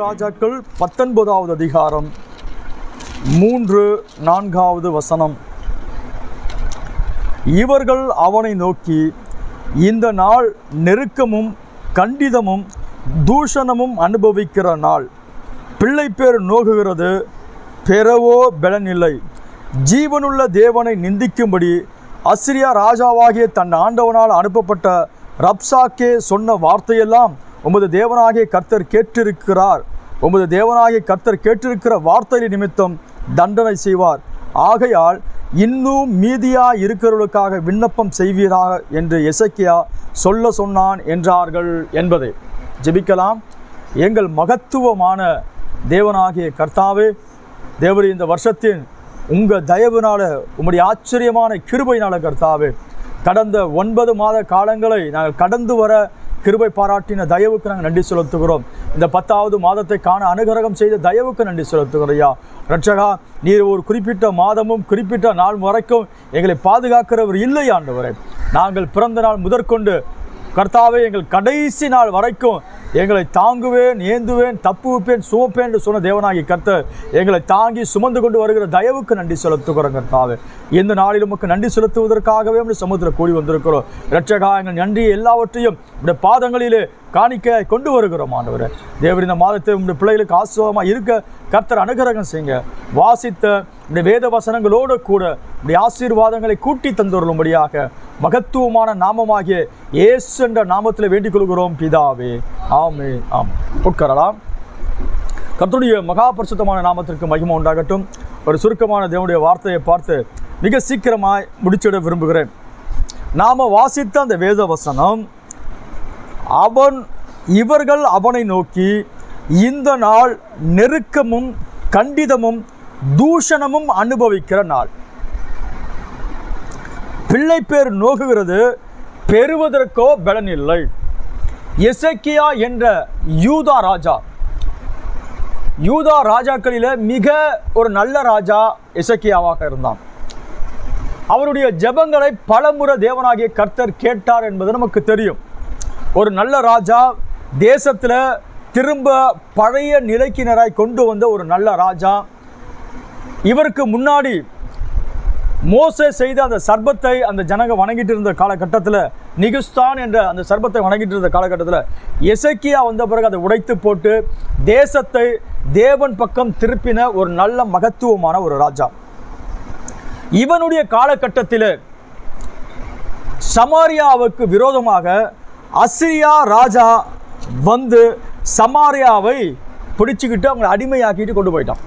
ராஜாக்கள் 19வது அதிகாரம் 3-4வது வசனம். இவர்கள் அவனை நோக்கி, இந்த நாள் நெருக்கமும் கண்டிதமும் தூஷணமும் அனுபவிக்கிற நாள். பிள்ளை பேர் நோகுகிறது, பெறவோ பலனில்லை. ஜீவனுள்ள தேவனை நிந்திக்கும்படி அசிரியா ராஜாவாகிய தன் ஆண்டவனால் அனுப்பப்பட்ட ரப்சாக்கே சொன்ன வார்த்தையெல்லாம் உமது தேவனாகிய கர்த்தர் கேட்டிருக்கிறார். உமது தேவனாகிய கர்த்தர் கேட்டிருக்கிற வார்த்தை நிமித்தம் தண்டனை செய்வார். ஆகையால் இன்னும் மீதியாக இருக்கிறவர்களுக்காக விண்ணப்பம் செய்வீராக என்று எசேக்கியா சொல்ல சொன்னான் என்றார்கள் என்பதை ஜெபிக்கலாம். எங்கள் மகத்துவமான தேவனாகிய கர்த்தாவே, தேவரே, இந்த வருஷத்தின் உங்கள் தயவுனால, உம்முடைய ஆச்சரியமான கிருபையினால கர்த்தாவே, கடந்த 9 மாத காலங்களை நாங்கள் கடந்து வர கிருபை பாராட்டின தயவுக்கு நாங்கள் நன்றி செலுத்துகிறோம். இந்த 10வது மாதத்தை காண அனுகிரகம் செய்த தயவுக்கு நன்றி செலுத்துகிறோம். ஐயா ரட்சகா, நீர் ஒரு குறிப்பிட்ட மாதமும் குறிப்பிட்ட நாள் வரைக்கும் எங்களை பாதுகாக்கிறவர் இல்லை ஆண்டவரே. நாங்கள் பிறந்த நாள் முதற்கொண்டு கர்த்தாவே, எங்கள் கடைசி நாள் வரைக்கும் எங்களை தாங்குவேன், ஏந்துவேன், தப்புவிப்பேன், சுமப்பேன் என்று சொன்ன தேவனாகி கர்த்தர் எங்களை தாங்கி சுமந்து கொண்டு வருகிற தயவுக்கு நன்றி செலுத்துகிறோம். கர்த்தாவே, இந்த நாளில் உமக்கு நன்றி செலுத்துவதற்காகவே நம்ம சமுத்திர கூடி வந்திருக்கிறோம். இரட்சகா, எங்கள் நன்றி எல்லாவற்றையும் உடைய பாதங்களிலே காணிக்க கொண்டு வருகிறோம் ஆண்டவரே. தேவர், இந்த மாதத்தை உடைய பிள்ளைகளுக்கு ஆசீர்வாதமாக இருக்க கர்த்தர் அனுகிரகம் செய்யுங்க. வாசித்த உடைய வேத வசனங்களோடு கூட உடைய ஆசீர்வாதங்களை கூட்டி தந்துள்ளபடியாக மகத்துவமான நாமமாகிய இயேசு என்ற நாமத்தில் வேண்டிக் கொள்கிறோம் பிதாவே. ஆமென். உட்காரலாம். கர்த்தருடைய மகா பரிசுத்தமான நாமத்திற்கு மகிமை உண்டாகட்டும். ஒரு சுருக்கமான தேவனுடைய வார்த்தையை பார்த்து மிக சீக்கிரமாய் முடிச்சிட விரும்புகிறேன். நாம் வாசித்த அந்த வேத வசனம், இவர்கள் அவனை நோக்கி, இந்த நாள் நெருக்கமும் கண்டிதமும் தூஷணமும் அனுபவிக்கிற நாள். பிள்ளை பேர் நோகுகிறது, பெறுவதற்கோ பலன் இல்லை. எசேக்கியா என்ற யூதா ராஜாக்களில் மிக ஒரு நல்ல ராஜா எசேக்கியாவாக இருந்தான். அவருடைய ஜெபங்களை பலமுறை தேவனாகிய கர்த்தர் கேட்டார் என்பது நமக்கு தெரியும். ஒரு நல்ல ராஜா, தேசத்தில் திரும்ப பழைய நிலைக்கினராய் கொண்டு வந்த ஒரு நல்ல ராஜா. இவருக்கு முன்னாடி மோசே செய்த அந்த சர்பத்தை அந்த ஜனங்க வணங்கிட்டு இருந்த காலகட்டத்தில், நிகுஸ்தான் என்ற அந்த சர்பத்தை வணங்கிட்டு இருந்த காலகட்டத்தில் எசேக்கியா வந்த பிறகு அதை உடைத்து போட்டு தேசத்தை தேவன் பக்கம் திருப்பின ஒரு நல்ல மகத்துவமான ஒரு ராஜா. இவனுடைய காலகட்டத்தில் சமாரியாவுக்கு விரோதமாக அசிரியா ராஜா வந்து சமாரியாவை பிடிச்சுக்கிட்டு அவங்களை அடிமையாக்கிட்டு கொண்டு போயிட்டான்.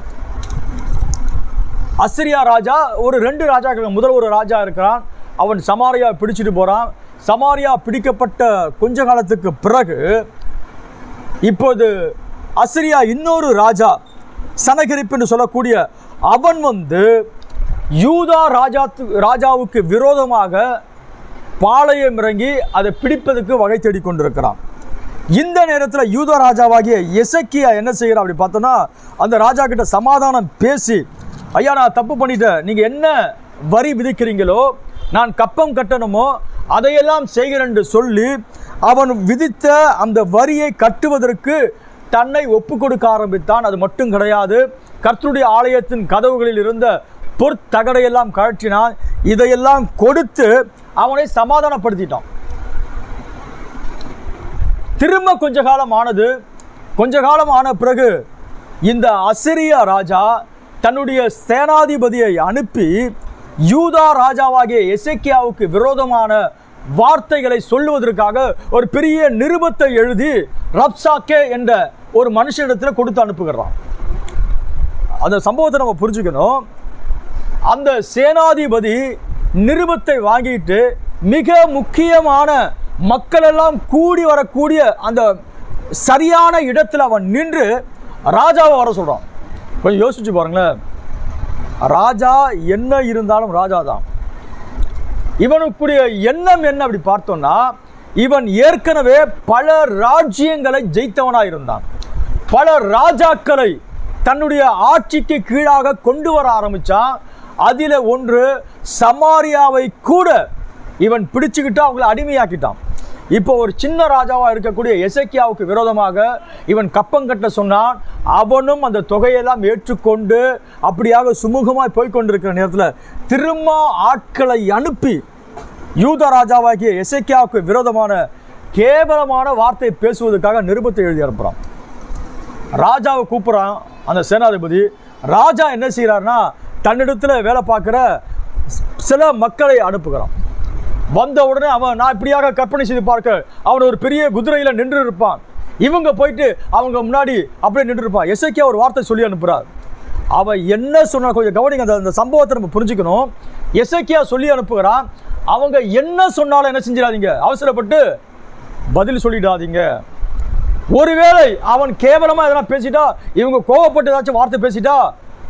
அசிரியா ராஜா ஒரு 2 ராஜாக்கள், முதல் ஒரு ராஜா இருக்கிறான், அவன் சமாரியா பிடிச்சிட்டு போகிறான். சமாரியா பிடிக்கப்பட்ட கொஞ்ச காலத்துக்கு பிறகு இப்போது அசிரியா இன்னொரு சனகரிப் என்று சொல்லக்கூடிய அவன் வந்து யூதா ராஜாவுக்கு விரோதமாக பாளையம் இறங்கி அதை பிடிப்பதற்கு வகை தேடிக் கொண்டிருக்கிறான். இந்த நேரத்தில் யூதா ராஜாவாகிய எசேக்கியா என்ன செய்கிறான் அப்படி பார்த்தோன்னா, அந்த ராஜா கிட்ட சமாதானம் பேசி, ஐயா நான் தப்பு பண்ணிட்டேன், நீங்கள் என்ன வரி விதிக்கிறீங்களோ, நான் கப்பம் கட்டணுமோ அதையெல்லாம் செய்கிறேன் என்று சொல்லி அவன் விதித்த அந்த வரியை கட்டுவதற்கு தன்னை ஒப்பு கொடுக்க ஆரம்பித்தான். அது மட்டும் கிடையாது, கர்த்தருடைய ஆலயத்தின் கதவுகளில் இருந்த பொற்தகடையெல்லாம் கழற்றினான். இதையெல்லாம் கொடுத்து அவனை சமாதானப்படுத்திட்டான். திரும்ப கொஞ்ச காலம் ஆன பிறகு இந்த அசிரியா ராஜா தன்னுடைய சேனாதிபதியை அனுப்பி யூதா ராஜாவாகிய எசேக்கியாவுக்கு விரோதமான வார்த்தைகளை சொல்லுவதற்காக ஒரு பெரிய நிருபத்தை எழுதி ரப்சாக்கே என்ற ஒரு மனுஷனிடத்தில் கொடுத்து அனுப்புகிறான். அந்த சம்பவத்தை நம்ம புரிஞ்சுக்கணும். அந்த சேனாதிபதி நிருபத்தை வாங்கிட்டு மிக முக்கியமான மக்கள் எல்லாம் கூடி வரக்கூடிய அந்த சரியான இடத்தில் அவன் நின்று ராஜாவை வர சொல்கிறான். கொஞ்சம் யோசிச்சு பாருங்களேன். ராஜா என்ன இருந்தாலும் ராஜா தான். இவனுக்குரிய எண்ணம் என்ன அப்படி பார்த்தோம்னா, இவன் ஏற்கனவே பல ராஜ்யங்களை ஜெயித்தவனாக இருந்தான். பல ராஜாக்களை தன்னுடைய ஆட்சிக்கு கீழாக கொண்டு வர ஆரம்பித்தான். அதில் ஒன்று சமாரியாவை கூட இவன் பிடிச்சுக்கிட்டு அவங்களை அடிமையாக்கிட்டான். இப்போ ஒரு சின்ன ராஜாவாக இருக்கக்கூடிய எசேக்கியாவுக்கு விரோதமாக இவன் கப்பங்கட்ட சொன்னான். அவனும் அந்த தொகையெல்லாம் ஏற்றுக்கொண்டு அப்படியாக சுமூகமாய் போய்கொண்டிருக்கிற நேரத்தில் திரும்ப ஆட்களை அனுப்பி யூதா ராஜாவாகிய எசேக்கியாவுக்கு விரோதமான கேவலமான வார்த்தை பேசுவதற்காக நிருபத்தை எழுதி அனுப்புகிறான். ராஜாவை கூப்பிட்றான் அந்த சேனாதிபதி. ராஜா என்ன செய்கிறார்னா தன்னிடத்தில் வேலை பார்க்குற சில மக்களை அனுப்புகிறான். வந்த உடனே அவன் நான் இப்படியாக கற்பனை செய்து பார்க்க அவன் ஒரு பெரிய குதிரையில் நின்று இருப்பான். இவங்க போயிட்டு அவங்க முன்னாடி அப்படியே நின்று இருப்பான். எசேக்கியா ஒரு வார்த்தை சொல்லி அனுப்புகிறார். அவன் என்ன சொன்ன கொஞ்சம் கவனிங்க, அந்த சம்பவத்தை நம்ம புரிஞ்சுக்கணும். எசேக்கியா சொல்லி அனுப்புகிறான், அவங்க என்ன சொன்னாலும் என்ன செஞ்சிடாதீங்க, அவசரப்பட்டு பதில் சொல்லிடாதீங்க. ஒருவேளை அவன் கேவலமாக எதனா பேசிட்டா, இவங்க கோவப்பட்டு ஏதாச்சும் வார்த்தை பேசிட்டா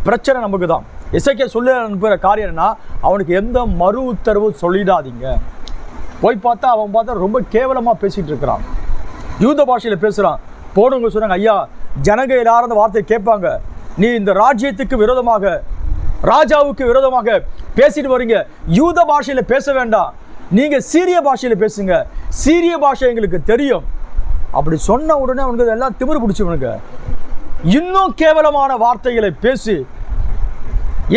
பிரச்சனை நமக்கு தான். எசேக்கியா சொல்லி அனுப்புகிற காரியம் என்னன்னா, அவனுக்கு எந்த மறு உத்தரவும் சொல்லிடாதீங்க. போய் பார்த்தா அவன் பார்த்தா ரொம்ப கேவலமாக பேசிகிட்டு இருக்கிறான், யூத பாஷையில் பேசுகிறான். போனவங்க சொன்னாங்க, ஐயா ஜனங்க எல்லாரும் அந்த வார்த்தையை கேட்பாங்க, நீ இந்த ராஜ்யத்துக்கு விரோதமாக ராஜாவுக்கு விரோதமாக பேசிட்டு வரீங்க, யூத பாஷையில் பேச வேண்டாம், நீங்கள் சீரிய பாஷையில் பேசுங்க, சீரிய பாஷை எங்களுக்கு தெரியும். அப்படி சொன்ன உடனே அவனுக்கு எல்லாம் திமிரு பிடிச்சவனுங்க இன்னும் கேவலமான வார்த்தைகளை பேசி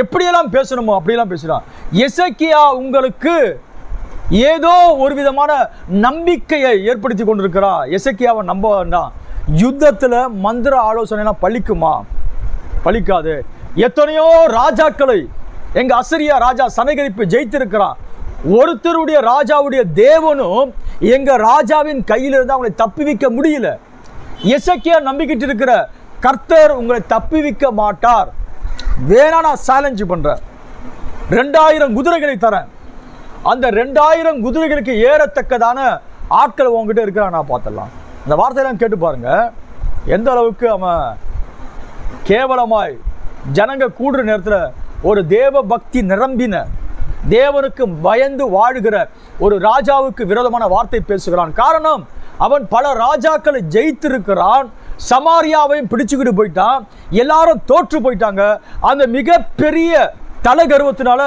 எப்படியெல்லாம் பேசணுமோ அப்படியெல்லாம் பேசுகிறான். எசேக்கியா உங்களுக்கு ஏதோ ஒரு விதமான நம்பிக்கையை ஏற்படுத்தி கொண்டிருக்கிறான். எசேக்கியாவை நம்ப வேண்டாம். யுத்தத்தில் மந்திர ஆலோசனைலாம் பலிக்குமா? பலிக்காது. எத்தனையோ ராஜாக்களை எங்க அசரியா ராஜா சனகரிப்பு ஜெயித்திருக்கிறான். ஒருத்தருடைய ராஜாவுடைய தேவனும் எங்க ராஜாவின் கையிலிருந்து அவங்களை தப்புவிக்க முடியல. எசேக்கியா நம்பிக்கிட்டு இருக்கிற கர்த்தர் உங்களை தப்புவிக்க மாட்டார். வேணா நான் சேலஞ்சு பண்றேன், 2000 குதிரைகளை தரேன், அந்த 2000 குதிரைகளுக்கு ஏறத்தக்கதான ஆட்கள் உங்ககிட்ட இருக்கிறான், நான் பார்த்துடலாம். இந்த வார்த்தையெல்லாம் கேட்டு பாருங்க, எந்த அளவுக்கு அவன் கேவலமாய் ஜனங்க கூடுற நேரத்தில் ஒரு தேவ பக்தி நிரம்பின தேவனுக்கு பயந்து வாழுகிற ஒரு ராஜாவுக்கு விரோதமான வார்த்தை பேசுகிறான். காரணம், அவன் பல ராஜாக்களை ஜெயித்திருக்கிறான், சமாரியாவையும் பிடிச்சுக்கிட்டு போயிட்டான், எல்லாரும் தோற்று போயிட்டாங்க. அந்த மிகப்பெரிய தலகர்வத்தினால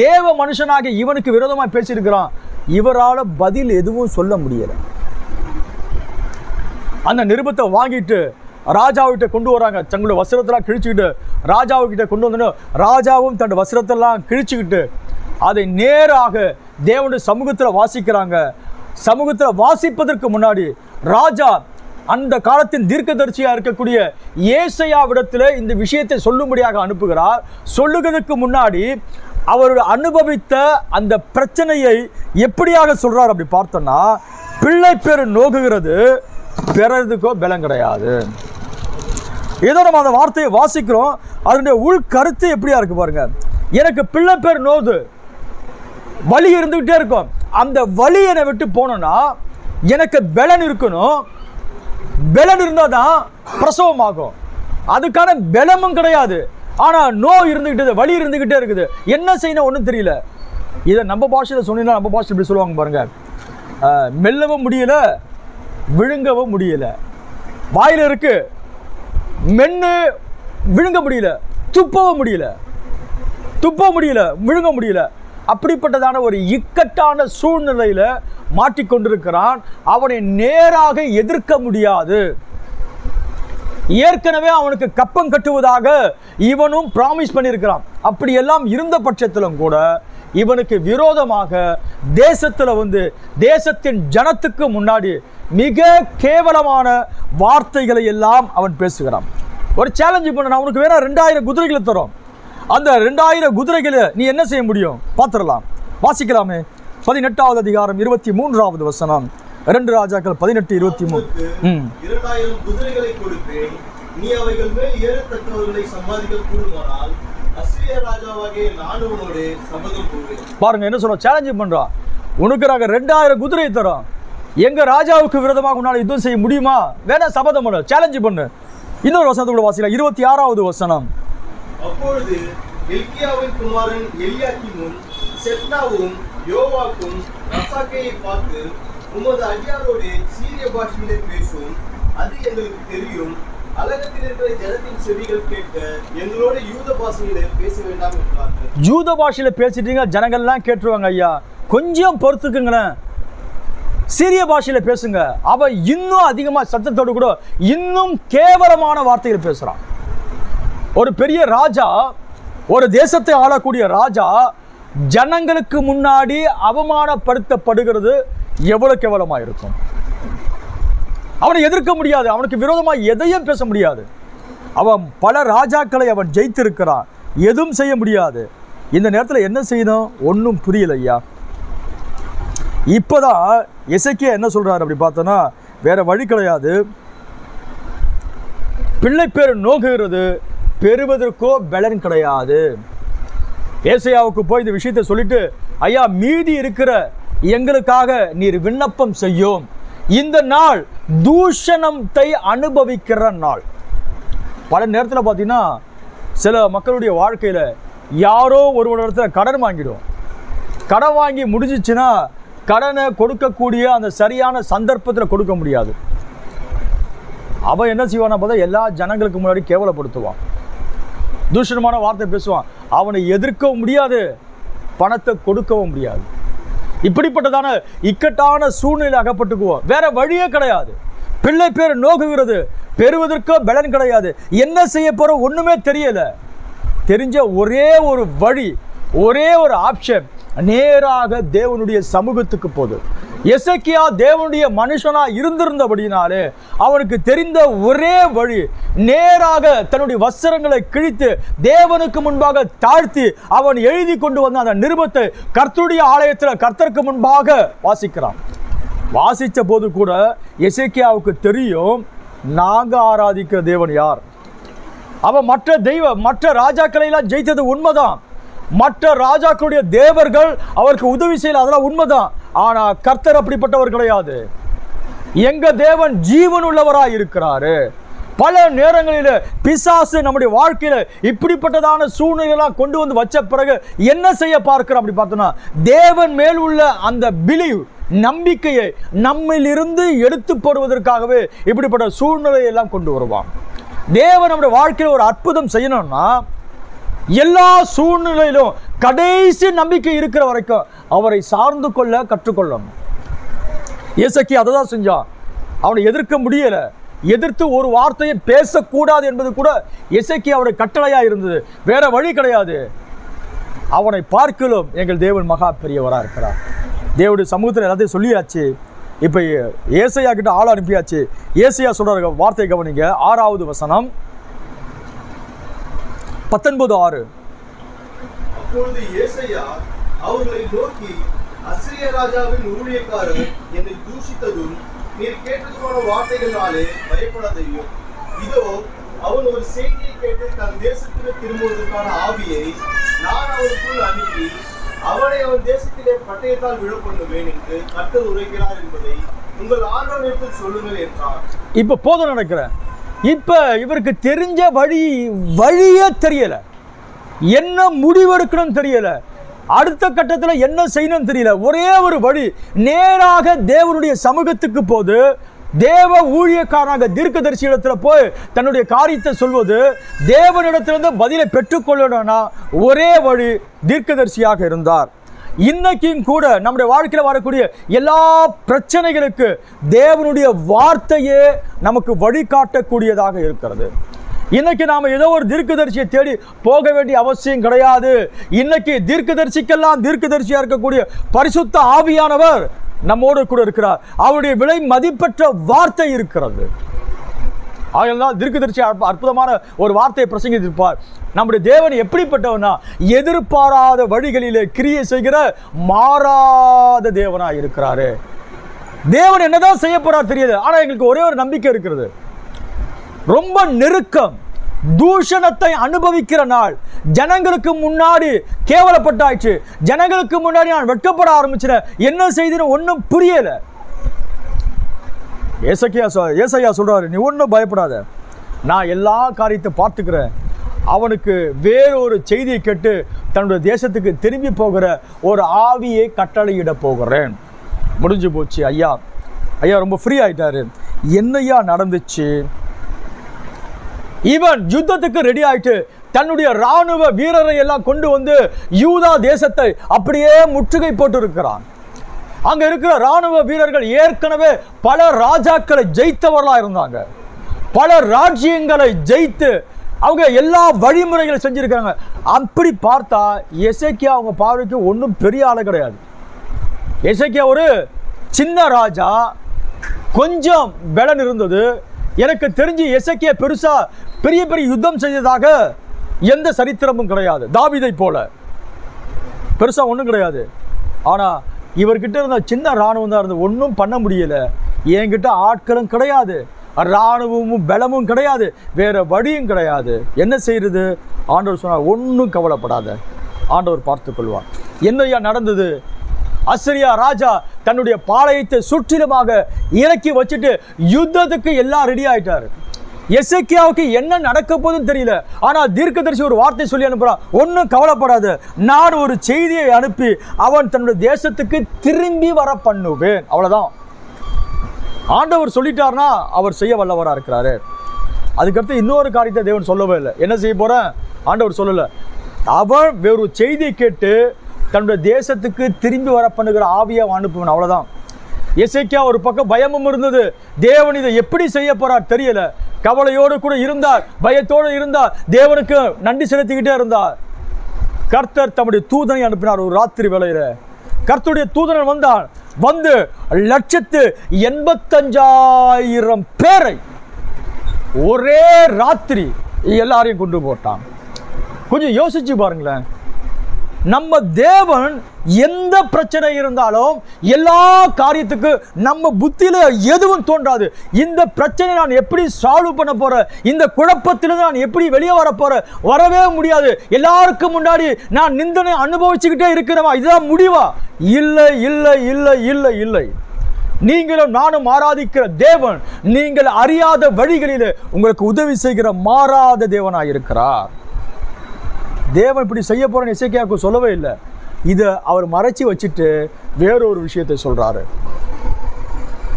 தேவ மனுஷனாக இவனுக்கு விரோதமாக பேசியிருக்கிறான். இவரால் பதில் எதுவும் சொல்ல முடியலை. அந்த நிருபத்தை வாங்கிட்டு ராஜாவிட்ட கொண்டு வராங்க. தங்களுடைய வஸ்திரத்தெல்லாம் கிழிச்சுக்கிட்டு ராஜாவுக்கிட்ட கொண்டு வந்தோன்னு ராஜாவும் தன்னுடைய வஸ்திரத்தெல்லாம் கிழிச்சுக்கிட்டு அதை நேராக தேவனுடைய சமூகத்தில் வாசிக்கிறாங்க. சமூகத்தில் வாசிப்பதற்கு முன்னாடி ராஜா அந்த காலத்தின் தீர்க்கதரிசியாக இருக்கக்கூடிய ஏசாயாவிடத்தில் இந்த விஷயத்தை சொல்லும்படியாக அனுப்புகிறார். சொல்லுகிறதுக்கு முன்னாடி அவருடைய அனுபவித்த அந்த பிரச்சனையை எப்படியாக சொல்றார் அப்படி பார்த்தோன்னா, பிள்ளை பேர் நோகுகிறது பிறதுக்கோ பலம் கிடையாது. ஏதோ நம்ம அந்த வார்த்தையை வாசிக்கிறோம், அதனுடைய உள்கருத்து எப்படியா இருக்கு பாருங்க. எனக்கு பிள்ளை பேர் நோது, வலி இருந்துகிட்டே இருக்கும், அந்த வலி என்னை விட்டு போனோன்னா எனக்கு பலன் இருக்கணும், பலன் இருந்தால் தான் பிரசவம் ஆகும். அதுக்கான பலமும் கிடையாது, ஆனால் நோய் இருந்துக்கிட்டது, வலி இருந்துக்கிட்டே இருக்குது, என்ன செய்யணும் ஒன்றும் தெரியல. இதை நம்ம பாஷையில் சொன்னீங்கன்னா நம்ம பாஷை இப்படி சொல்லுவாங்க பாருங்க, மெல்லவும் முடியல விழுங்கவும் முடியல, வாயில் இருக்கு மென்னு விழுங்க முடியல, துப்பவும் முடியல, விழுங்க முடியல. அப்படிப்பட்டதான ஒரு இக்கட்டான சூழ்நிலையில் மாட்டிக்கொண்டிருக்கிறான். அவனை நேராக எதிர்க்க முடியாது. ஏற்கனவே அவனுக்கு கப்பம் கட்டுவதாக இவனும் பிராமிஸ் பண்ணியிருக்கிறான். அப்படியெல்லாம் இருந்த பட்சத்திலும் கூட இவனுக்கு விரோதமாக தேசத்தில் தேசத்தின் ஜனத்துக்கு முன்னாடி மிக கேவலமான வார்த்தைகளை எல்லாம் அவன் பேசுகிறான். ஒரு சேலஞ்சு பண்ண, அவனுக்கு வேற 2000 குதிரைகளை தரும், அந்த 2000 குதிரைகளை நீ என்ன செய்ய முடியும் பார்த்துடலாம். வாசிக்கலாமே. 18வது அதிகாரம் 23வது வசனம், 2 ராஜாக்கள் 18:23. 2000 குதிரைகளை கொடுப்பேன், நீ அவைகள் மேல் ஏறத்தக்கவர்களை சம்பாதிக்க கூடுமானால் அசீரிய ராஜாவாகிய நான் உன்னோடு சபதம் கொள்வேன். பாருங்க என்ன சொல்ற, சேலஞ்சு பண்றான். உனக்கு நாங்க 2000 குதிரை தரோம், எங்க ராஜாவுக்கு விரோதமாக உன்னால யுத்தம் செய்ய முடியுமா? வேணா சபதம் பண்ணு, சேலஞ்சு பண்ணு. இன்னொரு வசனத்தை கூட வாசிக்கலாம், 26வது வசனம். அப்பொழுது எல்கியாவின் குமாரன் எலியாக்கிமும் செப்னாவும் யோவாக்கும் ரசாக்கேயை பார்த்து, உமது அடியாரோடு சீரிய பாஷையிலே பேசும், அது எங்களுக்கு தெரியும், அலகத்தில் இருக்கிற ஜனத்தின் செவிகள் கேட்க எங்களோட யூத பாஷையிலே பேச வேண்டாம் என்றார்கள். யூத பாஷையில பேசிட்டீங்க, ஜனங்கள்லாம் கேட்டுருவாங்க, ஐயா கொஞ்சம் பொறுத்துக்குங்களேன். சீரிய பாஷையில் பேசுங்க. அவன் இன்னும் அதிகமாக சத்தத்தோடு கூட இன்னும் கேவலமான வார்த்தைகள் பேசுகிறான். ஒரு பெரிய ராஜா, ஒரு தேசத்தை ஆளக்கூடிய ராஜா ஜனங்களுக்கு முன்னாடி அவமானப்படுத்தப்படுகிறது எவ்வளவு கேவலமாக இருக்கும். அவனை எதிர்க்க முடியாது, அவனுக்கு விரோதமாக எதையும் பேச முடியாது. அவன் பல ராஜாக்களை அவன் ஜெயித்திருக்கிறான், எதுவும் செய்ய முடியாது. இந்த நேரத்தில் என்ன செய்யணும் ஒன்றும் புரியல ஐயா. இப்போதான் எசேக்கியா என்ன சொல்றாரு அப்படி பார்த்தோன்னா, வேற வழி கிடையாது. பிள்ளை பேர் நோகுகிறது, பெறுவதற்கோ பலன் கிடையாது. ஏசாயாவுக்கு போய் இந்த விஷயத்தை சொல்லிட்டு, ஐயா மீதி இருக்கிற எங்களுக்காக நீர் விண்ணப்பம் செய்யும். இந்த நாள் தூஷணத்தை அனுபவிக்கிற நாள். பல நேரத்தில் பார்த்தீங்கன்னா சில மக்களுடைய வாழ்க்கையில் யாரோ ஒரு இடத்துல கடன் வாங்கிடும். கடன் வாங்கி முடிஞ்சிச்சுன்னா கடனை கொடுக்கக்கூடிய அந்த சரியான சந்தர்ப்பத்தில் கொடுக்க முடியாது. அவன் என்ன செய்வான்னா பார்த்தா எல்லா ஜனங்களுக்கு முன்னாடி கேவலப்படுத்துவான், தூஷணமான வார்த்தை பேசுவான். அவனை எதிர்க்கவும் முடியாது, பணத்தை கொடுக்கவும் முடியாது. இப்படிப்பட்டதான இக்கட்டான சூழ்நிலை அகப்பட்டுக்குவோம். வேற வழியே கிடையாது. பிள்ளை பேர் நோகுகிறது, பெறுவதற்கோ பலன் கிடையாது. என்ன செய்ய போறோம் ஒண்ணுமே தெரியல. தெரிஞ்ச ஒரே ஒரு வழி, ஒரே ஒரு ஆப்ஷன், நேராக தேவனுடைய சமூகத்துக்கு போகுது. எசேக்கியா தேவனுடைய மனுஷனா இருந்திருந்தபடினாலே அவனுக்கு தெரிந்த ஒரே வழி, நேராக தன்னுடைய வஸ்திரங்களை கிழித்து தேவனுக்கு முன்பாக தாழ்த்தி அவன் எழுதி கொண்டு வந்த அந்த நிருபத்தை கர்த்தருடைய ஆலயத்தில் கர்த்தருக்கு முன்பாக வாசிக்கிறான். வாசித்த போது கூட எசேக்கியாவுக்கு தெரியும், நாங்க ஆராதிக்கிற தேவன் யார். அவன் மற்ற ராஜாக்களை எல்லாம் ஜெயித்தது உண்மைதான். மற்ற ராஜாக்களுடைய தேவர்கள் அவருக்கு உதவி செய்யல, அதெல்லாம் உண்மைதான். ஆனா கர்த்தர் அப்படிப்பட்டவர் கிடையாது. எங்க தேவன் ஜீவன் உள்ளவராய் இருக்கிறாரு. பல நேரங்களில் பிசாசு நம்முடைய வாழ்க்கையில இப்படிப்பட்டதான சூழ்நிலையெல்லாம் கொண்டு வந்து வச்ச பிறகு என்ன செய்ய பார்க்கிறோம் அப்படி பார்த்தோம்னா, தேவன் மேல் உள்ள அந்த பிலீவ், நம்பிக்கையை நம்மிலிருந்து எடுத்து போடுவதற்காகவே இப்படிப்பட்ட சூழ்நிலையை எல்லாம் கொண்டு வருவான். தேவன் நம்முடைய வாழ்க்கையில் ஒரு அற்புதம் செய்யணும்னா எல்லா சூழ்நிலையிலும் கடைசி நம்பிக்கை இருக்கிற வரைக்கும் அவரை சார்ந்து கொள்ள கற்றுக்கொள்ளணும். எசேக்கியா அதை தான் செஞ்சான். அவனை எதிர்க்க முடியல, எதிர்த்து ஒரு வார்த்தையை பேசக்கூடாது என்பது கூட எசேக்கியாவுடைய கட்டளையா இருந்தது. வேற வழி கிடையாது. அவனை பார்க்கலும் எங்கள் தேவன் மகா பெரியவரா இருக்கிறார். தேவனுடைய சமூகத்தில் எல்லாத்தையும் சொல்லியாச்சு. இப்ப ஏசாயா கிட்ட ஆள் அனுப்பியாச்சு. ஏசாயா சொல்ற வார்த்தை கவனிங்க. 6வது வசனம் 19:6. அப்பொழுது ஏசாயா அவர்களை நோக்கி, அசீரிய ராஜாவின் ஊழியக்காரர் என்னை தூஷித்ததும் நீர் கேட்டதுமான வார்த்தைகளாலே பயப்படாதையும், இதோ அவன் ஒரு செய்தியை கேட்டு தன் தேசத்திற்கு திரும்புவதற்கான ஆவியை நான் அவனுக்குள் அனுப்பி அவனை அவன் தேசத்திலே பட்டயத்தால் விழ பண்ணுவேன் என்று கர்த்தர் உரைக்கிறார் என்பதை உங்கள் ஆண்டவனிடத்தில் சொல்லுங்கள் என்றார். இப்ப போதும் நினைக்கிறேன். இப்ப இவருக்கு தெரிஞ்ச வழியே தெரியல, என்ன முடிவெடுக்கணும் தெரியல, அடுத்த கட்டத்தில் என்ன செய்யணும் தெரியல. ஒரே ஒரு வழி, நேராக தேவனுடைய சமூகத்துக்கு போது தேவ ஊழியக்காரனாக தீர்க்கதரிசி இடத்துல போய் தன்னுடைய காரியத்தை சொல்வது, தேவனிடத்திலிருந்து பதிலை பெற்றுக்கொள்ளணும்னா ஒரே வழி தீர்க்கதரிசியாக இருந்தார். இன்னைக்கும் கூட நம்முடைய வாழ்க்கையில் வரக்கூடிய எல்லா பிரச்சனைகளுக்கு தேவனுடைய வார்த்தையே நமக்கு வழிகாட்டக்கூடியதாக இருக்கிறது. இன்னைக்கு நாம ஏதோ ஒரு தீர்க்கதரிசியை தேடி போக வேண்டிய அவசியம் கிடையாது. இன்னைக்கு தீர்க்கதரிசிக்கெல்லாம் தீர்க்கதரிசியா இருக்கக்கூடிய பரிசுத்த ஆவியானவர் நம்மோடு கூட இருக்கிறார். அவருடைய விலை மதிப்பற்ற வார்த்தை இருக்கிறது. ஆகையால் தீர்க்கதரிசி அற்புதமான ஒரு வார்த்தையை பிரசங்கித்திருப்பார். நம்முடைய தேவன் எப்படிப்பட்டவனா, எதிர்பாராத வழிகளிலே கிரியை செய்கிற மாறாத தேவனா இருக்கிறாரு. தேவன் என்னதான் செய்ய போறார் தெரியுது, ஆனா எங்களுக்கு ஒரே ஒரு நம்பிக்கை இருக்கிறது. ரொம்ப நெருக்கம், தூஷணத்தை அனுபவிக்கிற நாள். ஜனங்களுக்கு முன்னாடி கேவலப்பட்டாச்சு, ஜனங்களுக்கு முன்னாடி நான் வெட்கப்பட ஆரம்பிச்சேன், என்ன செய்துன்னு ஒன்றும் புரியல. ஏசாயா சொல்றாரு, நீ ஒன்றும் பயப்படாத, நான் எல்லா காரியத்தை பார்த்துக்கிறேன். அவனுக்கு வேறொரு செய்தியை கேட்டு தன்னுடைய தேசத்துக்கு திரும்பி போகிற ஒரு ஆவியை கட்டளையிட போகிறேன். முடிஞ்சு போச்சு. ஐயா ரொம்ப ஃப்ரீ ஆயிட்டாரு. என்னையா நடந்துச்சு? இவன் யுத்தத்துக்கு ரெடி ஆயிட்டு தன்னுடைய ராணுவ வீரரை எல்லாம் கொண்டு வந்து யூதா தேசத்தை அப்படியே முற்றுகை போட்டு இருக்கிறான். அங்க இருக்கிற ராணுவ வீரர்கள் ஏற்கனவே பல ராஜாக்களை ஜெயித்தவர்களா இருந்தாங்க. பல ராஜ்யங்களை ஜெயித்து அவங்க எல்லா வழிமுறைகளை செஞ்சிருக்காங்க. அப்படி பார்த்தா எசேக்கியா அவங்க பார்வைக்கு ஒன்றும் பெரிய ஆளு கிடையாது. எசேக்கியா ஒரு சின்ன ராஜா, கொஞ்சம் பலன் இருந்தது. எனக்கு தெரிஞ்சு எசேக்கியா பெருசா பெரிய பெரிய யுத்தம் செய்ததாக எந்த சரித்திரமும் கிடையாது. தாவீதை போல பெருசா ஒன்றும் கிடையாது. ஆனா இவர்கிட்ட இருந்த சின்ன இராணுவம் தான் இருந்தது. ஒன்றும் பண்ண முடியல. என்கிட்ட ஆட்களும் கிடையாது, இராணுவமும் பலமும் கிடையாது, வேற வழியும் கிடையாது. என்ன செய்யறது? ஆண்டவர் சொன்னார், ஒன்றும் கவலைப்படாத, ஆண்டவர் பார்த்துக் கொள்வார். என்னையா நடந்தது? அசரியா ராஜா தன்னுடைய பாளையத்தை சுற்றிலுமாக இறக்கி வச்சுட்டு யுத்தத்துக்கு எல்லாம் ரெடி ஆயிட்டாரு. எசேக்கியாவுக்கு என்ன நடக்க போதுன்னு தெரியல. ஆனால் தீர்க்கதரிசி ஒரு வார்த்தை சொல்லி அனுப்புறான், ஒன்றும் கவலைப்படாது, நான் ஒரு செய்தியை அனுப்பி அவன் தன்னுடைய தேசத்துக்கு திரும்பி வர பண்ணுவேன். அவ்வளவுதான். ஆண்டவர் சொல்லிட்டார்னா அவர் செய்ய வல்லவராக இருக்கிறாரு. அதுக்கடுத்து இன்னொரு காரியத்தை தேவன் சொல்லவே இல்லை. என்ன செய்ய போறேன் ஆண்டவர் சொல்லலை. அவன் வேறு செய்தியை கேட்டு தன்னுடைய தேசத்துக்கு திரும்பி வர பண்ணுகிற ஆவியை அனுப்புவேன். அவ்வளவுதான். எசேக்கியா ஒரு பக்கம் பயமும் இருந்தது. தேவன் இதை எப்படி செய்ய போறார் தெரியல. கவலையோடு கூட இருந்தார், பயத்தோடு இருந்தார், தேவனுக்கு நன்றி செலுத்திக்கிட்டே இருந்தார். கர்த்தர் தம்முடைய தூதனை அனுப்பினார். ஒரு ராத்திரி வேளையில கர்த்தருடைய தூதன் வந்தான். வந்து 185,000 பேரை ஒரே ராத்திரி எல்லாரையும் கொண்டு போட்டான். கொஞ்சம் யோசிச்சு பாருங்களேன். நம்ம தேவன் எந்த பிரச்சனை இருந்தாலும் எல்லா காரியத்துக்கு நம்ம புத்தியில எதுவும் தோன்றாது. இந்த பிரச்சனை நான் எப்படி சால்வ் பண்ண போறேன், இந்த குழப்பத்திலிருந்து நான் எப்படி வெளியே வர போறேன், வரவே முடியாது. எல்லாருக்கும் முன்னாடி நான் நிந்தனை அனுபவிச்சுக்கிட்டே இருக்கிறவா, இதுதான் முடிவா? இல்லை இல்லை இல்லை இல்லை இல்லை. நீங்களும் நானும் ஆராதிக்கிற தேவன் நீங்கள் அறியாத வழிகளில் உங்களுக்கு உதவி செய்கிற மாறாத தேவனாயிருக்கிறார். தேவன் இப்படி செய்ய போறேன்னு எசேக்கியாவுக்கு சொல்லவே இல்லை. இதை அவர் மறைச்சி வச்சுட்டு வேறொரு விஷயத்தை சொல்றாரு.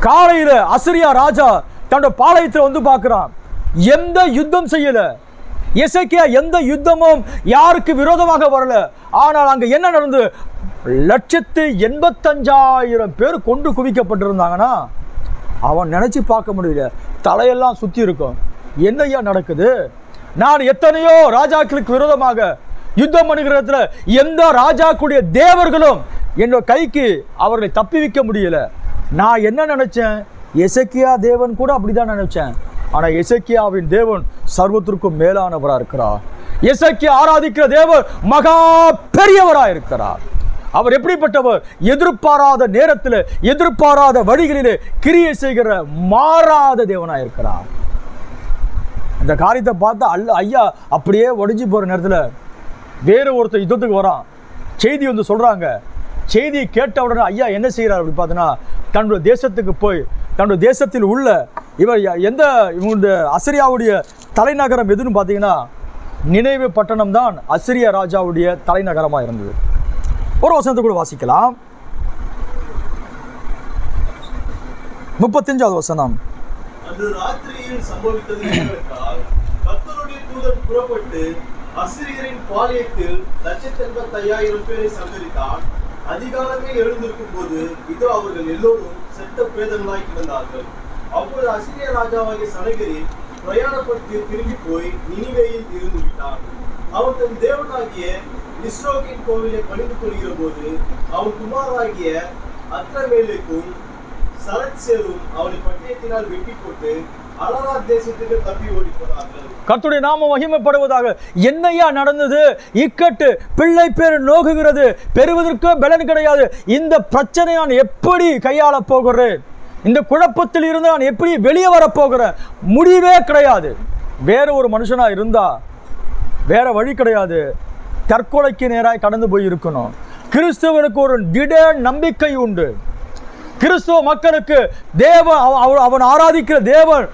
காலையில அசரியா ராஜா தன்னோட பாளையத்தில் வந்து பார்க்கிறான். எந்த யுத்தம் செய்யல எசேக்கியா, எந்த யுத்தமும் யாருக்கு விரோதமாக வரல. ஆனால் அங்க என்ன நடந்தது? 185,000 பேர் கொண்டு குவிக்கப்பட்டிருந்தாங்கன்னா அவன் நினைச்சு பார்க்க முடியல. தலையெல்லாம் சுத்தி இருக்கும். என்னையா நடக்குது? நான் எத்தனையோ ராஜாக்களுக்கு விரோதமாக யுத்தம் பண்ணுகிறதுல எந்த ராஜாக்குடைய தேவர்களும் என்னோட கைக்கு அவர்களை தப்பி வைக்க முடியல. நான் என்ன நினைச்சேன்? எசேக்கியா தேவன் கூட அப்படிதான் நினைச்சேன். ஆனா எசேக்கியாவின் தேவன் சர்வத்திற்கும் மேலானவராக இருக்கிறார். எசேக்கியா ஆராதிக்கிற தேவன் மகா பெரியவராக இருக்கிறார். அவர் எப்படிப்பட்டவர்? எதிர்பாராத நேரத்தில் எதிர்பாராத வழிகளிலே கிரியை செய்கிற மாறாத தேவனாக இருக்கிறார். இந்த காரியத்தை பார்த்தா ஐயா அப்படியே உடைஞ்சு போகிற நேரத்தில் வேறு ஒருத்தர் யுத்தத்துக்கு வரான். செய்தி வந்து சொல்கிறாங்க. செய்தியை கேட்ட உடனே ஐயா என்ன செய்கிறார் அப்படி பார்த்தோன்னா, தன்னுடைய தேசத்துக்கு போய் தன்னுடைய தேசத்தில் உள்ள இவங்க அசரியாவுடைய தலைநகரம் எதுன்னு பார்த்தீங்கன்னா நினைவு பட்டணம் தான் அசரியா ராஜாவுடைய தலைநகரமாக இருந்தது. ஒரு வசனத்தை கூட வாசிக்கலாம். 35வது வசனம். அந்த ராத்திரியில் சம்பவித்தது என்னவென்றால், கர்த்தருடைய தூதன் புறப்பட்டு அசிரியரின் பாளையத்தில் 185,000 பேரை சங்கரித்தான். அதிகாலமே எழுந்திருக்கும் போது இதோ அவர்கள் எல்லோரும் செத்த பிரேதங்களாய் கிடந்தார்கள். அப்பொழுது அசிரிய ராஜாவாகிய சனகரிப் பிரயாணப்படுத்தி திரும்பி போய் நினிவேயில் இருந்து விட்டான். அவன் தன் தேவனாகிய நிஸ்ரோகின் கோவிலை பணிந்து கொள்கிற போது அவன் குமாராகிய அத்ரமேலுக்கும் சரத்சேரும் அவனை பட்டயத்தினால் வெட்டி போட்டு அலராத் தேசத்துக்கு தப்பி ஓடி போனார்கள். கர்த்தருடைய நாமம் மகிமைப்படுவதாக. என்னையா நடந்தது? இக்கட்டு பிள்ளை பேர் நோகுகிறது, பெறுவதற்கு பலன் கிடையாது. இந்த பிரச்சனை நான் எப்படி கையாள போகிறேன்? இந்த குழப்பத்தில் இருந்து நான் எப்படி வெளியே வரப்போகிறேன்? முடிவே கிடையாது. வேற ஒரு மனுஷனா இருந்தா வேற வழி கிடையாது. தற்கொலைக்கு நேராக கடந்து போய் இருக்கணும். கிறிஸ்துவனுக்கு ஒரு திட நம்பிக்கை உண்டு. கிறிஸ்துவ மக்களுக்கு தேவன் அவன் ஆராதிக்கிற தேவன்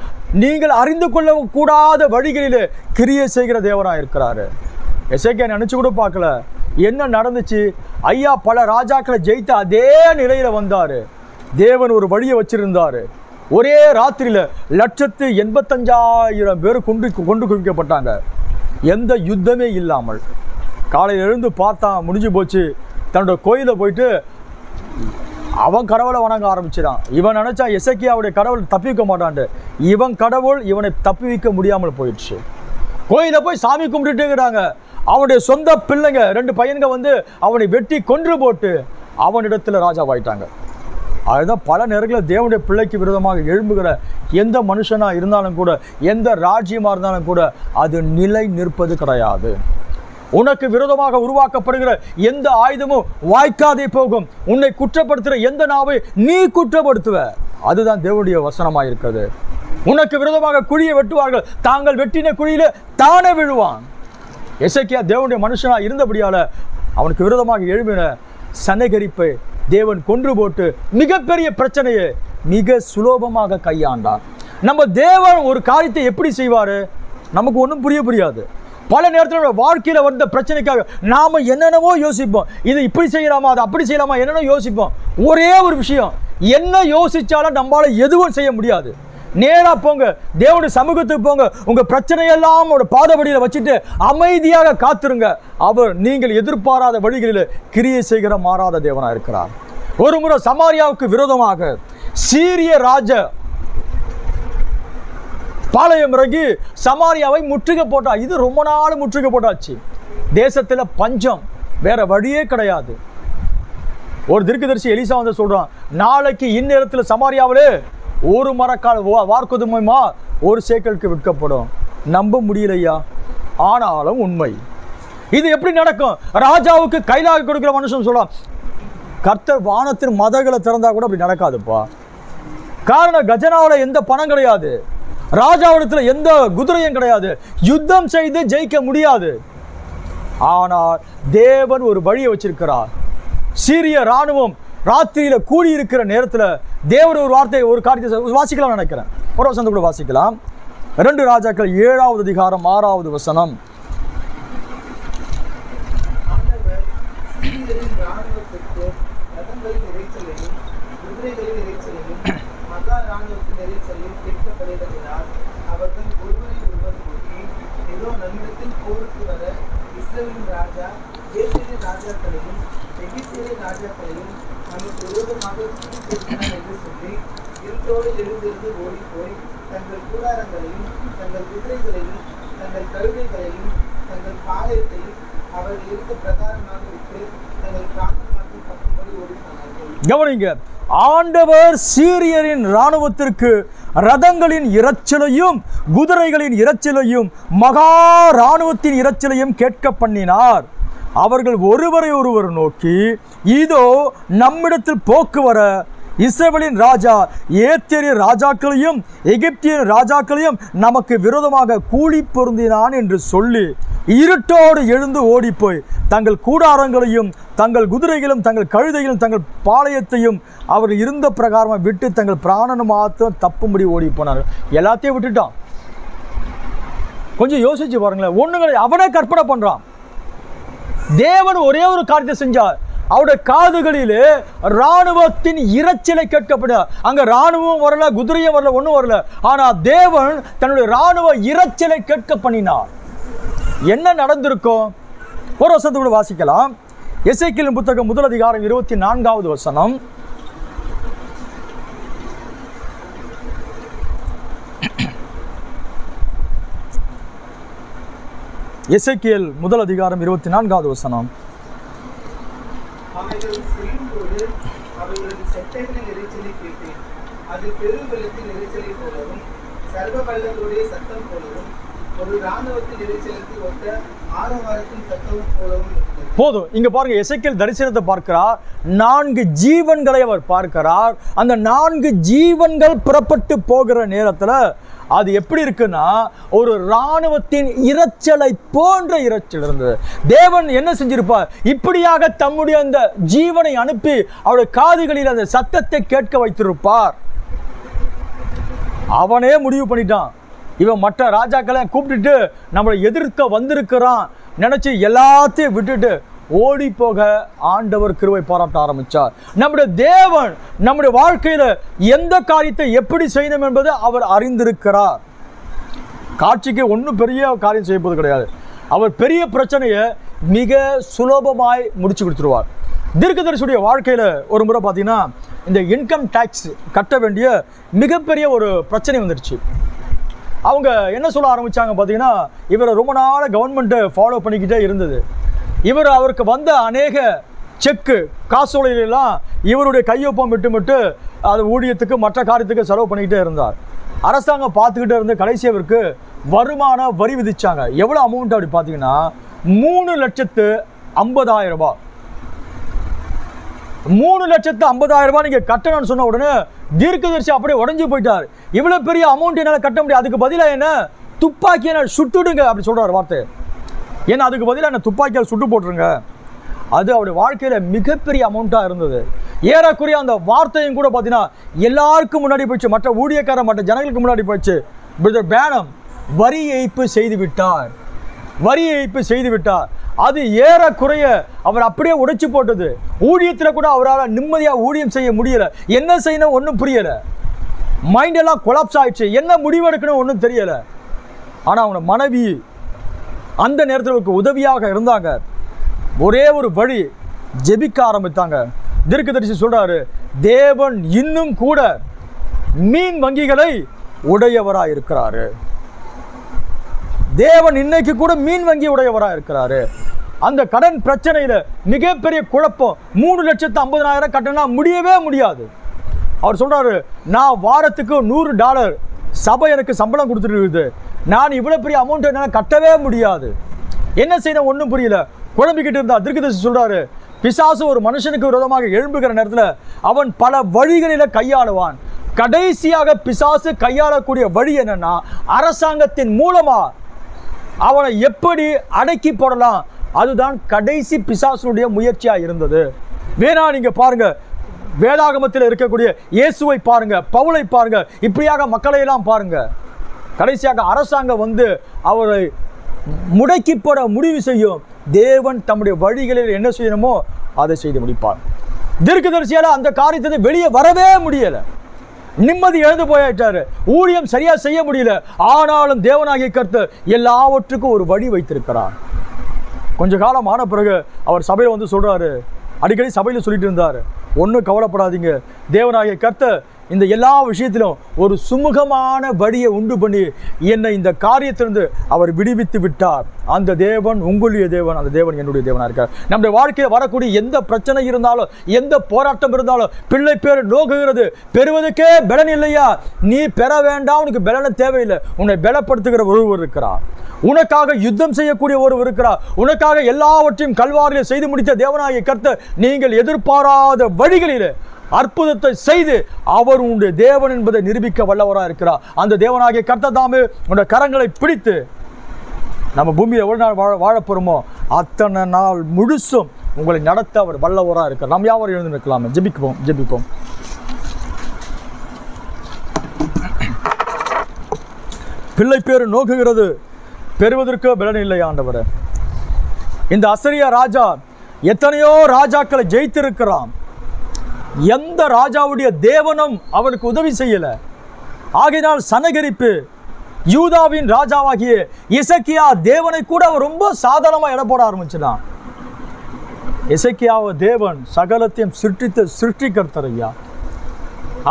நீங்கள் அறிந்து கொள்ள கூடாத வழிகளிலே கிரியை செய்கிற தேவனாக இருக்கிறாரு. எசேக்கியா நினைச்சு கூட பார்க்கல என்ன நடந்துச்சு. ஐயா பல ராஜாக்களை ஜெயித்த அதே நிலையில வந்தாரு. தேவன் ஒரு வழியை வச்சிருந்தாரு. ஒரே ராத்திரியில 185,000 பேர் கொண்டு குவிக்கப்பட்டாங்க. எந்த யுத்தமே இல்லாமல். காலையில் எழுந்து பார்த்தா முடிஞ்சு போச்சு. தன்னோட கோயிலை போயிட்டு அவன் கடவுளை வணங்க ஆரம்பிச்சிடான். இவன் நினைச்சா எசேக்கியாவுடைய கடவுள் தப்பிக்க மாட்டான்ட்டு. இவன் கடவுள் இவனை தப்பிக்க முடியாமல் போயிடுச்சு. கோயிலை போய் சாமி கும்பிட்டுட்டே இருக்கிறாங்க. அவனுடைய சொந்த பிள்ளைங்க 2 பையன்க வந்து அவனை வெட்டி கொன்று போட்டு அவனிடத்துல ராஜாவாயிட்டாங்க. அதுதான் பல நேரங்களில் தேவனுடைய பிள்ளைக்கு விரோதமாக எழும்புகிற எந்த மனுஷனாக இருந்தாலும் கூட, எந்த ராஜ்யமாக இருந்தாலும் கூட அது நிலை நிற்பது கிடையாது. உனக்கு விரோதமாக உருவாக்கப்படுகிற எந்த ஆயுதமும் வாய்க்காதே போகும். உன்னை குற்றப்படுத்துகிற எந்த நாவை நீ குற்றப்படுத்துவ. அதுதான் தேவனுடைய வசனமாக இருக்கிறது. உனக்கு விரோதமாக குழியை வெட்டுவார்கள், தாங்கள் வெட்டின குழியில தானே விழுவான். எசேக்கியா தேவனுடைய மனுஷனாக இருந்தபடியால அவனுக்கு விரோதமாக எழும்பின சனகரிப்பை தேவன் கொன்று போட்டு மிகப்பெரிய பிரச்சனையை மிக சுலபமாக கையாண்டார். நம்ம தேவன் ஒரு காரியத்தை எப்படி செய்வார் நமக்கு ஒன்றும் புரியாது. பல நேரத்தில் வாழ்க்கையில் வந்த பிரச்சனைக்காக நாம் என்னென்னவோ யோசிப்போம். இது இப்படி செய்யலாமா, அது அப்படி செய்யலாமா, என்னென்ன யோசிப்போம். ஒரே ஒரு விஷயம், என்ன யோசித்தாலும் நம்மளால் எதுவும் செய்ய முடியாது. நேராக போங்க, தேவனுடைய சமூகத்துக்கு போங்க, உங்கள் பிரச்சனையெல்லாம் ஒரு பாதபடியில் வச்சுட்டு அமைதியாக காத்துருங்க. அவர் நீங்கள் எதிர்பாராத வழிகளில் கிரியை செய்கிற மாறாத தேவனாக இருக்கிறார். ஒரு முறை சமாரியாவுக்கு விரோதமாக சீரிய ராஜ பாளையம் இறங்கி சமாரியாவை முற்றுகை போட்டா. இது ரொம்ப நாள் முற்றுகை போட்டாச்சு. தேசத்தில் பஞ்சம், வேற வழியே கிடையாது. ஒரு தீர்க்கதரிசி எலிசா வந்து சொல்றான், நாளைக்கு இந்நேரத்தில் சமாரியாவிலே ஒரு மரக்கால் வார்கோதுமைமா 1 சேக்கலுக்கு விற்கப்படும். நம்ப முடியலையா, ஆனாலும் உண்மை. இது எப்படி நடக்கும்? ராஜாவுக்கு கைலாக கொடுக்கிற மனுஷன் சொல்றான், கர்த்தர் வானத்தின் மதகளை திறந்தா கூட அப்படி நடக்காதுப்பா. காரணம், கஜனாவில் எந்த பணம் கிடையாது, ராஜாவிடத்தில் எந்த குதிரையும் கிடையாது, யுத்தம் செய்து ஜெயிக்க முடியாது. ஆனால் தேவன் ஒரு வழியை வச்சிருக்கிறார். சீரிய ராணுவம் ராத்திரியில கூடி இருக்கிற நேரத்தில் தேவன் ஒரு வார்த்தை, ஒரு காரியத்தை வாசிக்கலாம் நினைக்கிறேன். ஒரு வசனத்தை கூட வாசிக்கலாம். 2 ராஜாக்கள் 7வது அதிகாரம் 6வது வசனம். கவனிங்க, ஆண்டவர் சீரியரின் இராணுவத்திற்கு ரதங்களின் இரைச்சலையும் குதிரைகளின் இரைச்சலையும் மகா இராணுவத்தின் இரைச்சலையும் கேட்க பண்ணினார். அவர்கள் ஒருவரை ஒருவர் நோக்கி, இதோ நம்மிடத்தில் போக்குவர இஸ்ரவேலின் ராஜா ஏத்தியரின் ராஜாக்களையும் எகிப்தியரின் ராஜாக்களையும் நமக்கு விரோதமாக கூலி பொருந்தினான் என்று சொல்லி இருட்டோடு எழுந்து ஓடிப்போய் தங்கள் கூடாரங்களையும் தங்கள் குதிரைகளும் தங்கள் கழுதைகளும் தங்கள் பாளையத்தையும் அவர் இருந்த பிரகாரமாக விட்டு தங்கள் பிராணனை மாத்திரம் தப்பும்படி ஓடி போனார்கள். எல்லாத்தையும் விட்டுட்டான். கொஞ்சம் யோசிச்சு பாருங்களேன். ஒண்ணுங்களை அவனே கற்பனை பண்றான். தேவன் ஒரே ஒரு காரியத்தை செஞ்சார். அவருடைய காதுகளிலே இராணுவத்தின் இரைச்சலை கேட்கப்பட. அங்க இராணுவம் வரல, குதிரையும் வரல, ஒன்றும் வரல. ஆனா தேவன் தன்னுடைய இராணுவ இரைச்சலை கேட்க பண்ணினார். என்ன நடந்திருக்கும்? ஒரு வசனத்தை கூட வாசிக்கலாம். எசேக்கியேலின் புத்தகம் 1 அதிகாரம் 24வது வசனம். எசேக்கியேல் 1 அதிகாரம் 24வது வசனம். போதும். இங்க பாருங்க, எசேக்கியேல் தரிசனத்தை பார்க்கிறார். 4 ஜீவன்களை அவர் பார்க்கிறார். அந்த 4 ஜீவன்கள் புறப்பட்டு போகிற நேரத்தில் அது எப்படி இருக்குன்னா, ஒரு இராணுவத்தின் இரைச்சலை போன்ற இரைச்சல் இருந்தது. தேவன் என்ன செஞ்சிருப்பார்? இப்படியாக தம்முடைய அந்த ஜீவனை அனுப்பி அவருடைய காதுகளில் அந்த சத்தத்தை கேட்க வைத்திருப்பார். அவனே முடிவு பண்ணிட்டான், இவன் மற்ற ராஜாக்களை கூப்பிட்டுட்டு நம்மளை எதிர்க்க வந்திருக்கிறான் நினைச்சு எல்லாத்தையும் விட்டுட்டு ஓடி போக ஆண்டவர் கிருபை பாராட்ட ஆரம்பித்தார். நம்முடைய தேவன் நம்முடைய வாழ்க்கையில் எந்த காரியத்தை எப்படி செய்யணும் என்பதை அவர் அறிந்திருக்கிறார். காட்சிக்கு ஒன்றும் பெரிய காரியம் செய்யப்போது கிடையாது. அவர் பெரிய பிரச்சனையை மிக சுலபமாய் முடிச்சு கொடுத்துருவார். தீர்க்கதரிசியுடைய வாழ்க்கையில் ஒரு முறை பார்த்தீங்கன்னா இந்த இன்கம் டேக்ஸ் கட்ட வேண்டிய மிகப்பெரிய ஒரு பிரச்சனை வந்துடுச்சு. அவங்க என்ன சொல்ல ஆரம்பித்தாங்க பார்த்தீங்கன்னா, இவரை ரொம்ப நாள் கவர்மெண்ட்டு ஃபாலோ பண்ணிக்கிட்டே இருந்தது. அவருக்கு வந்த அநேக செக்கு காசோலையிலெல்லாம் இவருடைய கையொப்பம் விட்டு அது ஊழியத்துக்கு மற்ற காரியத்துக்கு செலவு பண்ணிக்கிட்டே இருந்தார். அரசாங்கம் பார்த்துக்கிட்டே இருந்து கடைசி அவருக்கு வருமான வரி விதிச்சாங்க. எவ்வளோ அமௌண்ட் அப்படி பார்த்தீங்கன்னா 3,50,000 ரூபாய். 3,50,000 ரூபாய் நீங்கள் கட்டணும்னு சொன்ன உடனே தீர்க்கதரிசி அப்படியே உடஞ்சி போயிட்டார். இவ்வளோ பெரிய அமௌண்ட் என்னால் கட்ட முடியாது, அதுக்கு பதிலாக என்ன துப்பாக்கியை நான் சுட்டுடுங்க அப்படி சொல்கிறார் வார்த்தை. ஏன்னா அதுக்கு பதிலாக என்ன துப்பாக்கியால் சுட்டு போட்டுருங்க. அது அவருடைய வாழ்க்கையில் மிகப்பெரிய அமௌண்ட்டாக இருந்தது. ஏறக்குறைய அந்த வார்த்தையும் கூட பார்த்தீங்கன்னா எல்லாருக்கும் முன்னாடி போயிடுச்சு, மற்ற ஊழியக்காரர் மற்ற ஜனங்களுக்கு முன்னாடி போயிடுச்சு. பிரதர் பேனம் வரி ஏய்ப்பு செய்து விட்டார். அது ஏறக்குறைய அவர் அப்படியே உடைச்சு போட்டது. ஊழியத்தில் கூட அவரால் நிம்மதியாக ஊழியம் செய்ய முடியலை. என்ன செய்யணும் ஒன்றும் புரியலை. மைண்டெல்லாம் கொலாப்ஸ் ஆயிடுச்சு. என்ன முடிவெடுக்கணும் ஒன்றும் தெரியலை. ஆனால் அவங்க மனைவி அந்த நேரத்தில் அவருக்கு உதவியாக இருந்தாங்க. ஒரே ஒரு வழி, ஜெபிக்க ஆரம்பித்தாங்க. தீர்க்கதரிசி சொல்றாரு, தேவன் இன்னும் கூட மீன் வங்கிகளை உடையவராக இருக்கிறாரு. தேவன் இன்னைக்கு கூட மீன் வங்கி உடையவராக இருக்கிறாரு. அந்த கடன் பிரச்சனையில் மிகப்பெரிய குழப்பம். 3,50,000 கட்டினா முடியவே முடியாது. அவர் சொல்றாரு, நான் வாரத்துக்கு $100 சபை எனக்கு சம்பளம் கொடுத்துட்டு, நான் இவ்வளோ பெரிய அமௌண்ட் என்னால் கட்டவே முடியாது. என்ன செய்யணும் ஒன்றும் புரியல, குழம்பிக்கிட்டு இருந்தா. தீர்க்கதரிசி சொல்றாரு, பிசாசு ஒரு மனுஷனுக்கு விரோதமாக எழும்புகிற நேரத்தில் அவன் பல வழிகளில் கையாளுவான். கடைசியாக பிசாசு கையாளக்கூடிய வழி என்னன்னா, அரசாங்கத்தின் மூலமா அவனை எப்படி அடக்கி போடலாம். அதுதான் கடைசி பிசாசுடைய முயற்சியா இருந்தது. வேணா நீங்க பாருங்க, வேதாகமத்தில் இருக்கக்கூடிய இயேசுவை பாருங்க, பவுலை பாருங்க, இப்படியாக மக்களை எல்லாம் பாருங்க. கடைசியாக அரசாங்கம் வந்து அவரை முடக்கி போட முடிவு செய்யும். தேவன் தம்முடைய வழிகளில் என்ன செய்யணுமோ அதை செய்து முடிப்பார். தீர்க்கதரிசியால் அந்த காரியத்தை வெளியே வரவே முடியல. நிம்மதி எழுந்து போயிட்டாரு. ஊழியம் சரியா செய்ய முடியல. ஆனாலும் தேவனாகிய கர்த்தர் எல்லாவற்றுக்கும் ஒரு வழி வைத்திருக்கிறார். கொஞ்ச காலம் ஆன பிறகு அவர் சபையில் வந்து சொல்றாரு, அடிக்கடி சபையில் சொல்லிட்டு இருந்தார், ஒன்றும் கவலைப்படாதீங்க, தேவனாகிய கர்த்தர் இந்த எல்லா விஷயத்திலும் ஒரு சுமூகமான வழியை உண்டு பண்ணி என்னை இந்த காரியத்திலிருந்து அவர் விடுவித்து விட்டார். அந்த தேவன் உங்களுடைய தேவன், அந்த தேவன் என்னுடைய தேவனாக இருக்கார். நம்முடைய வாழ்க்கையில் வரக்கூடிய எந்த பிரச்சனை இருந்தாலும், எந்த போராட்டம் இருந்தாலும், பிள்ளை பேர் நோக்குகிறது, பெறுவதற்கே பலன் இல்லையா, நீ பெற வேண்டாம், உனக்கு பலனை தேவையில்லை. உன்னை பலப்படுத்துகிற ஒருவர் இருக்கிறார். உனக்காக யுத்தம் செய்யக்கூடிய ஒருவர் இருக்கிறார். உனக்காக எல்லாவற்றையும் கல்வாரியில் செய்து முடித்த தேவனாகிய கர்த்தர் நீங்கள் எதிர்பாராத வழிகளில் அற்புதத்தை செய்து அவர் உன்னுடைய தேவன் என்பதை நிரூபிக்க வல்லவராக இருக்கிறார். அந்த தேவனாகிய கர்த்தர் தாமே உன்னுடைய கரங்களை பிடித்து நம்ம பூமியில் எவ்வளவு நாள் வாழப்போறோமோ அத்தனை நாள் முழுசும் உங்களை நடத்த அவர் வல்லவராக இருக்கிறார். நாம் யாவரும் எழுந்து நிற்கலாமே, ஜெபிப்போம். பிள்ளை பேரு நோக்குகிறது, பெறுவதற்கு பலன் இல்லை ஆண்டவரே. இந்த அசரியா ராஜா எத்தனையோ ராஜாக்களை ஜெயித்திருக்கிறான். எந்த ராஜாவுடைய தேவனும் அவனுக்கு உதவி செய்யல. ஆகையினால் சனகரிப்பு யூதாவின் ராஜாவாகிய எசேக்கியா தேவனை கூட அவர் ரொம்ப சாதாரணமாக எடை போட ஆரம்பிச்சிட்டான். எசேக்கியாவை தேவன் சகலத்தையும் சிருஷ்டிகர்த்தர் ஐயா.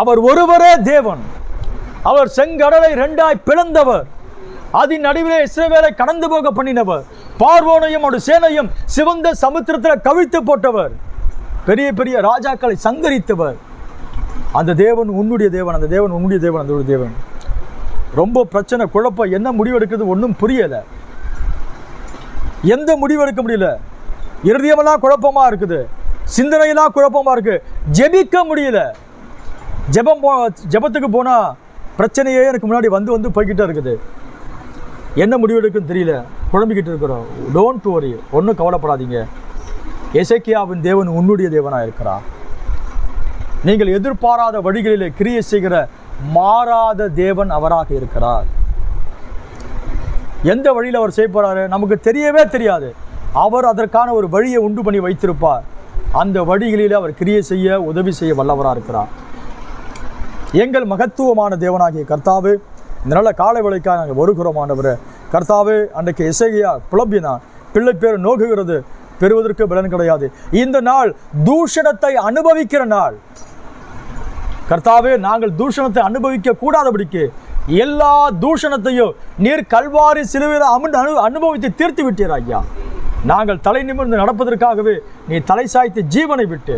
அவர் ஒருவரே தேவன். அவர் செங்கடலை 2ஆய் பிளந்தவர். அதன் நடுவிலே இஸ்ரவேலை கடந்து போக பண்ணினவர். பார்வோனையும் அவருடைய சேனையும் சிவந்த சமுத்திரத்தில் கவிழ்த்து போட்டவர். பெரிய பெரிய ராஜாக்களை சங்கரித்தவர். அந்த தேவன் உன்னுடைய தேவன், அந்த தேவன் உன்னுடைய தேவன், அந்த தேவன். ரொம்ப பிரச்சனை, குழப்பம், என்ன முடிவெடுக்கிறது ஒன்றும் புரியலை. எந்த முடிவெடுக்க முடியல. இருதயமெல்லாம் குழப்பமாக இருக்குது, சிந்தனையெல்லாம் குழப்பமாக இருக்கு, ஜெபிக்க முடியல. ஜெபத்துக்கு போனால் பிரச்சனையே எனக்கு முன்னாடி வந்து போய்கிட்டே இருக்குது. என்ன முடிவெடுக்குன்னு தெரியல, குழம்பிக்கிட்டு இருக்கிறோம். டோன்ட் வரி, ஒன்றும் கவலைப்படாதீங்க. எசேக்கியாவின் தேவன் உன்னுடைய தேவனாக இருக்கிறார். நீங்கள் எதிர்பாராத வழிகளிலே கிரியை செய்கிற மாறாத தேவன் அவராக இருக்கிறார். எந்த வழியில் அவர் செய்ய போறாரு நமக்கு தெரியவே தெரியாது. அவர் அதற்கான ஒரு வழியை உண்டு பண்ணி வைத்திருப்பார். அந்த வழிகளில் அவர் கிரியை செய்ய உதவி செய்ய வல்லவராக இருக்கிறார். எங்கள் மகத்துவமான தேவனாகிய கர்த்தாவே, இந்த நல்ல காலை வேளைக்காக நாங்கள் வருகிறோம் ஆண்டவரே. கர்த்தாவே, அன்றைக்கு எசேக்கியா புலம்பினான், பிள்ளை பேர் நோக்குகிறது, பெறுவதற்கு பலன் கிடையாது. இந்த நாள் தூஷணத்தை அனுபவிக்கிற நாள். கர்த்தாவே, நாங்கள் தூஷணத்தை அனுபவிக்க கூடாதபடிக்கு எல்லா தூஷணத்தையும் நீர் கல்வாரி சிலுவையில் அனுபவித்து தீர்த்து விட்டீர் ஐயா. நாங்கள் தலை நிமிர்ந்து நடப்பதற்காகவே நீ தலை சாய்த்து ஜீவனை விட்டு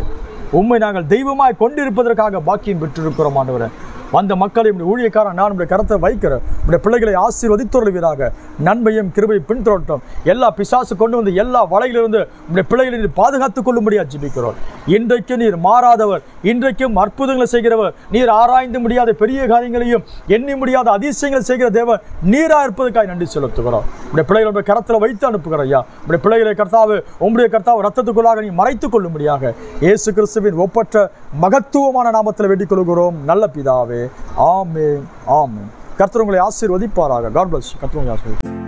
உம்மை நாங்கள் தெய்வமாய் கொண்டிருப்பதற்காக பாக்கியம் பெற்றிருக்கிறோம் ஆண்டவரே. வந்த மக்களை ஊழியக்காரன் நான் உடைய கரத்தை வைக்கிறேன். உடைய பிள்ளைகளை ஆசீர்வதித்தொருவீராக. நன்மையும் கிருபை பின்தொடரட்டும். எல்லா பிசாசு கொண்டு வந்து எல்லா வலையிலிருந்து உடைய பிள்ளைகளை நீர் பாதுகாத்துக் கொள்ளும்படியாக ஜெபிக்கிறோம். இன்றைக்கு நீர் மாறாதவர், இன்றைக்கும் அற்புதங்களை செய்கிறவர், நீர் ஆராய்ந்து முடியாத பெரிய காரியங்களையும் எண்ணி முடியாத அதிசயங்களை செய்கிற தேவன் நீராக இருப்பதற்காக நன்றி செலுத்துகிறோம். உடைய பிள்ளைகளுடைய கரத்தில் வைத்து அனுப்புகிறோம் ஐயா. உடைய பிள்ளைகளை கர்த்தாவே, உம்முடைய கர்த்தாவை ரத்தத்துக்குள்ளாக நீ மறைத்துக் கொள்ளும்படியாக இயேசு கிறிஸ்துவின் ஒப்பற்ற மகத்துவமான நாமத்தில் வேண்டிக் கொள்கிறோம் நல்ல பிதாவே. ஆமென், ஆமென். கர்த்தர் உங்களை ஆசீர்வதிப்பாராக. God bless you. கர்த்தர் உங்களை ஆசீர்வதிப்பாராக.